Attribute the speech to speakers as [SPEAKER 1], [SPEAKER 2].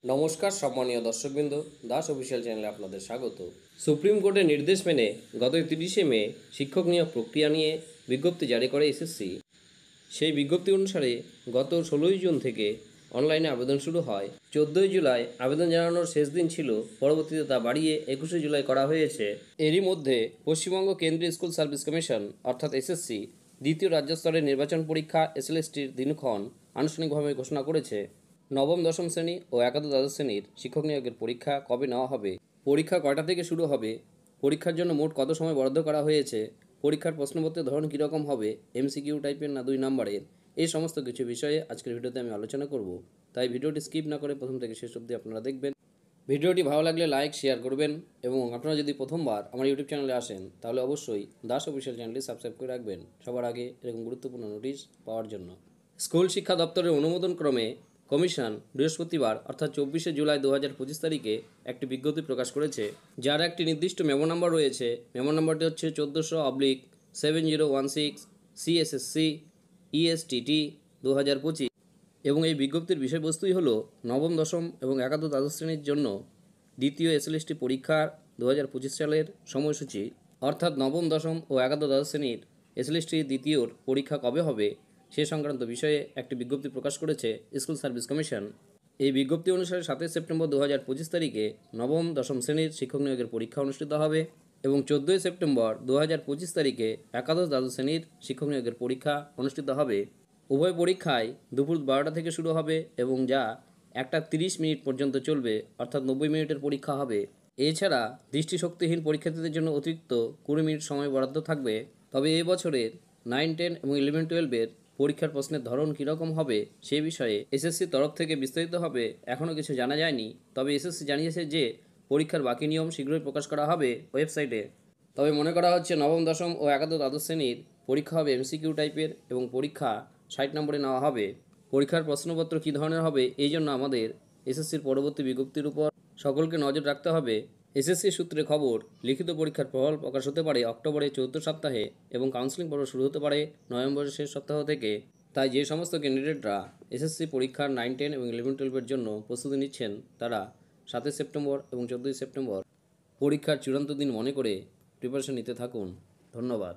[SPEAKER 1] নমস্কার সম্মানীয় দর্শকবৃন্দ, দাস অফিসিয়াল চ্যানেলে আপনাদের স্বাগত। সুপ্রিম কোর্টের নির্দেশ মেনে গত 30শে মে শিক্ষক নিয়োগ প্রক্রিয়া নিয়ে বিজ্ঞপ্তি জারি করে এসএসসি। সেই বিজ্ঞপ্তি অনুসারে গত 16ই জুন থেকে অনলাইনে আবেদন শুরু হয়। 14ই জুলাই আবেদন জানানোর শেষ দিন ছিল, পরবর্তীতে তা বাড়িয়ে 21শে জুলাই করা হয়েছে। এরই মধ্যে পশ্চিমবঙ্গ কেন্দ্রীয় স্কুল সার্ভিস কমিশন অর্থাৎ এসএসসি দ্বিতীয় রাজ্য স্তরের নির্বাচন পরীক্ষা এসএলএসটির দিনক্ষণ আনুষ্ঠানিকভাবে ঘোষণা করেছে। নবম দশম শ্রেণী ও একাদশ দ্বাদশ শ্রেণীর শিক্ষক নিয়োগের পরীক্ষা কবে নেওয়া হবে, পরীক্ষা কয়টা থেকে শুরু হবে, পরীক্ষার জন্য মোট কত সময় বরাদ্দ করা হয়েছে, পরীক্ষার প্রশ্নপত্রের ধরন কীরকম হবে, এমসিকিউ টাইপের না 2 নম্বরের, এই সমস্ত কিছু বিষয়ে আজকের ভিডিওতে আমি আলোচনা করব। তাই ভিডিওটি স্কিপ না করে প্রথম থেকে শেষ অবধি আপনারা দেখবেন। ভিডিওটি ভালো লাগলে লাইক শেয়ার করবেন এবং আপনারা যদি প্রথমবার আমার ইউটিউব চ্যানেলে আসেন তাহলে অবশ্যই দাস অফিসিয়াল চ্যানেলটি সাবস্ক্রাইব করে রাখবেন সবার আগে এরকম গুরুত্বপূর্ণ নোটিশ পাওয়ার জন্য। স্কুল শিক্ষা দপ্তরের অনুমোদন ক্রমে কমিশন বৃহস্পতিবার অর্থাৎ 24শে জুলাই 2025 তারিখে একটি বিজ্ঞপ্তি প্রকাশ করেছে, যার একটি নির্দিষ্ট মেমো নাম্বার রয়েছে। মেমো নাম্বারটি হচ্ছে 1400/7016 CSSC ESTT 2025 এবং এই বিজ্ঞপ্তির বিষয়বস্তুই হলো নবম দশম এবং একাদশ দ্বাদশ শ্রেণীর জন্য দ্বিতীয় এসএলএসটি পরীক্ষার 2025 সালের সময়সূচি, অর্থাৎ নবম দশম ও একাদশ দ্বাদশ শ্রেণীর এসএলএসটি দ্বিতীয়র পরীক্ষা কবে হবে সে সংক্রান্ত বিষয়ে একটি বিজ্ঞপ্তি প্রকাশ করেছে স্কুল সার্ভিস কমিশন। এই বিজ্ঞপ্তি অনুসারে 7 সেপ্টেম্বর 2025 তারিখে নবম দশম শ্রেণীর শিক্ষক নিয়োগের পরীক্ষা অনুষ্ঠিত হবে এবং 14 সেপ্টেম্বর 2025 তারিখে একাদশ দ্বাদশ শ্রেণীর শিক্ষক নিয়োগের পরীক্ষা অনুষ্ঠিত হবে। উভয় পরীক্ষায় দুপুর 12টা থেকে শুরু হবে এবং যা 1:30 পর্যন্ত চলবে, অর্থাৎ 90 মিনিটের পরীক্ষা হবে। এছাড়া দৃষ্টিশক্তিহীন পরীক্ষার্থীদের জন্য অতিরিক্ত 20 মিনিট সময় বরাদ্দ থাকবে। তবে এই বছরের 9, 10 এবং 11, 12-এর পরীক্ষার প্রশ্নের ধরন কীরকম হবে সে বিষয়ে এসএসসির তরফ থেকে বিস্তারিতভাবে এখনও কিছু জানা যায়নি। তবে এসএসসি জানিয়েছে যে পরীক্ষার বাকি নিয়ম শীঘ্রই প্রকাশ করা হবে ওয়েবসাইটে। তবে মনে করা হচ্ছে নবম দশম ও একাদশ দ্বাদশ শ্রেণীর পরীক্ষা হবে এমসিকিউ টাইপের এবং পরীক্ষা 60 নম্বরে নেওয়া হবে। পরীক্ষার প্রশ্নপত্র কী ধরনের হবে এই জন্য আমাদের এসএসসির পরবর্তী বিজ্ঞপ্তির উপর সকলকে নজর রাখতে হবে। এসএসসি সূত্রে খবর, লিখিত পরীক্ষার ফল প্রকাশ হতে পারে অক্টোবরের 4র্থ সপ্তাহে এবং কাউন্সেলিং পর্ব শুরু হতে পারে নভেম্বরের শেষ সপ্তাহ থেকে। তাই যে সমস্ত ক্যান্ডিডেটরা এসএসসি পরীক্ষার 9, 10 এবং 11, 12-এর জন্য প্রস্তুতি নিচ্ছেন তারা 7 সেপ্টেম্বর এবং 14 সেপ্টেম্বর পরীক্ষার চূড়ান্ত দিন মনে করে প্রিপারেশন নিতে থাকুন। ধন্যবাদ।